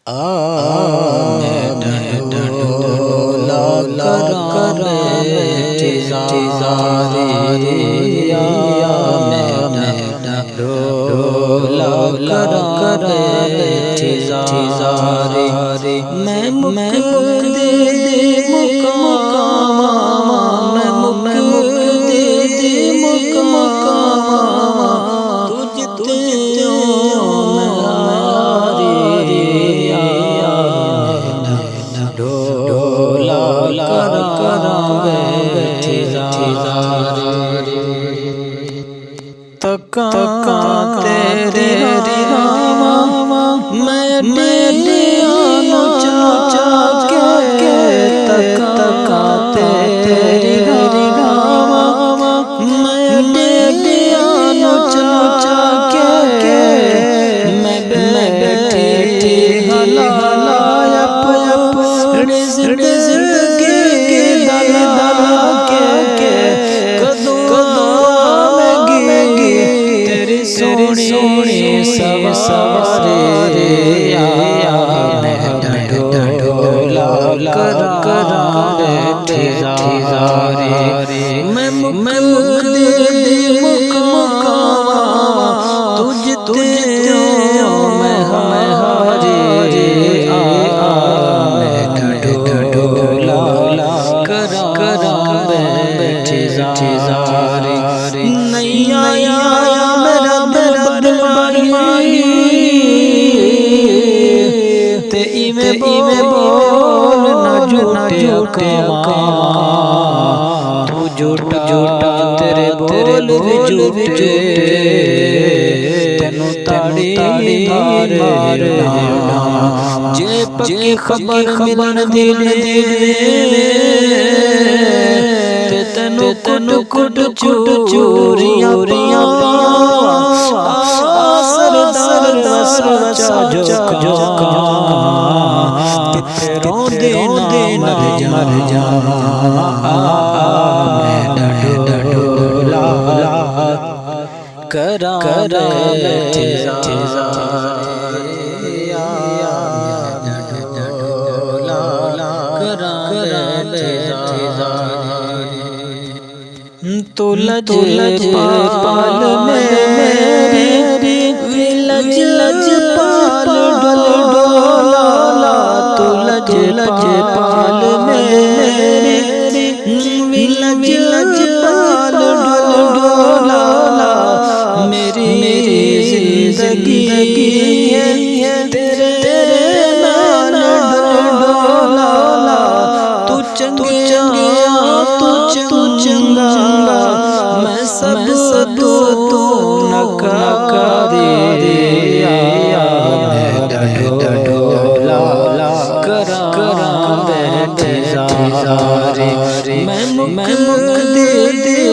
मैं ढोला करा बेटिजारिया मैं ढोला करा बेटिजारी मैं मुक्ति मुकामा मैं मुक्ति मुकामा तुझते ढोला करा बेटिजारी तका तेरे रामा मैं डेलिया चा के तका तेरे रामा मैं डेलिया चा के मैं बैठी हलाया अपनी जिंदगी दला के सोनी सवारे मैं ढोला करा बेटिजारी मैं मुक्ति मुकामा तुझते मैं हारी मैं ढोला करा बेटिजारी नहीं आया ते इमे बोल ना झूठे तू झूठा तेरे बोल भी झूठे तेनू ताड़ी जे पक्की खबर मिलन दिल ते तेनू कुट चूरियां सरदार जोका रोंदे मर जा ढोला करा तो लज पाल मेरी लज पाल डोला तो लज पाल मेरी लज पाल डोला मेरी जिंदगी है तेरे नाल डोला तू चंगिया तू चंगा मैं सब तू नकारी ढोला करा बेटिजारी मैं मुक्ति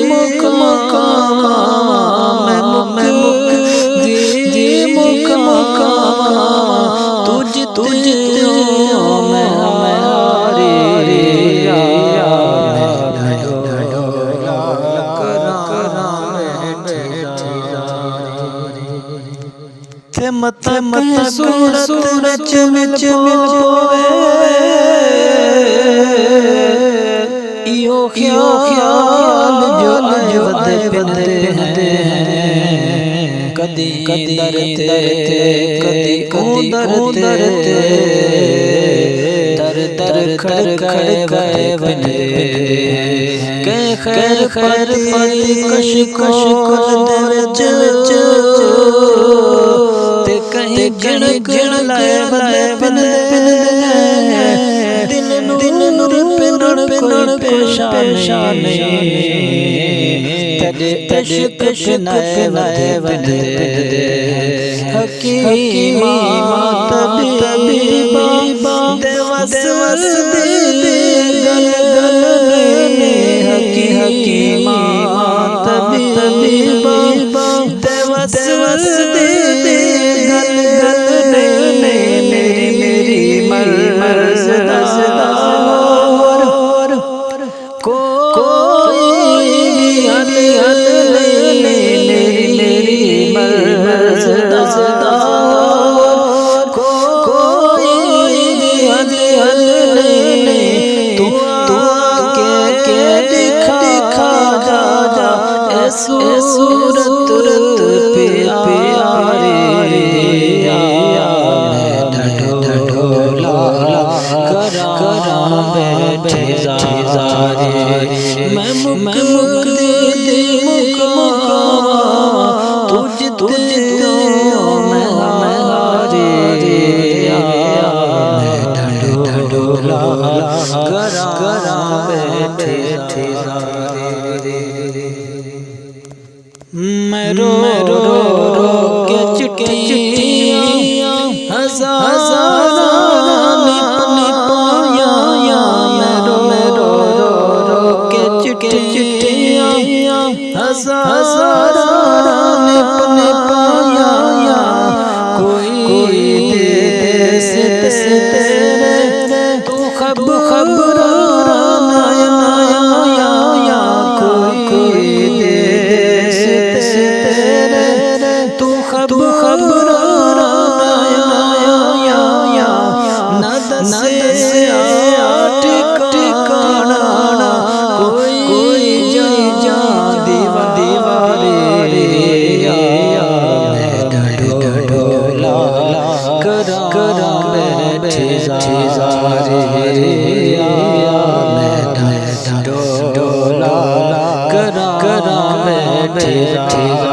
मुकामा मैं मुक्ति मुकामा तुझते मैं हारी मत सूरत चमच यो ख्याल जो बदे हैं कदी डरते कदी डरते दर खड़ गए बने खैर पति कश दर्ज कहीं गिण लाए बन दिल नूर पिरण पेशान तजे पेशनाए बन हकीमा तबीबा देवस दे गल ने हकीमा तबीबा देवस दे गल ने मेरी मर्ज़ और कोई हल मेरी मर्ज़ मैं रो के चिट्ठियां हज़ारों ने पाया, मैं रो के चिट्ठियां हज़ारों ने पाया, कोई देश तेरे तो खबर आया, कोई देश तेरे तो खबर आया, न से ठिकाना कोई जा दीवारे, मैं ढोला करा बैठे ज़ारे, मैं ढोला करा बैठे ज़ारे।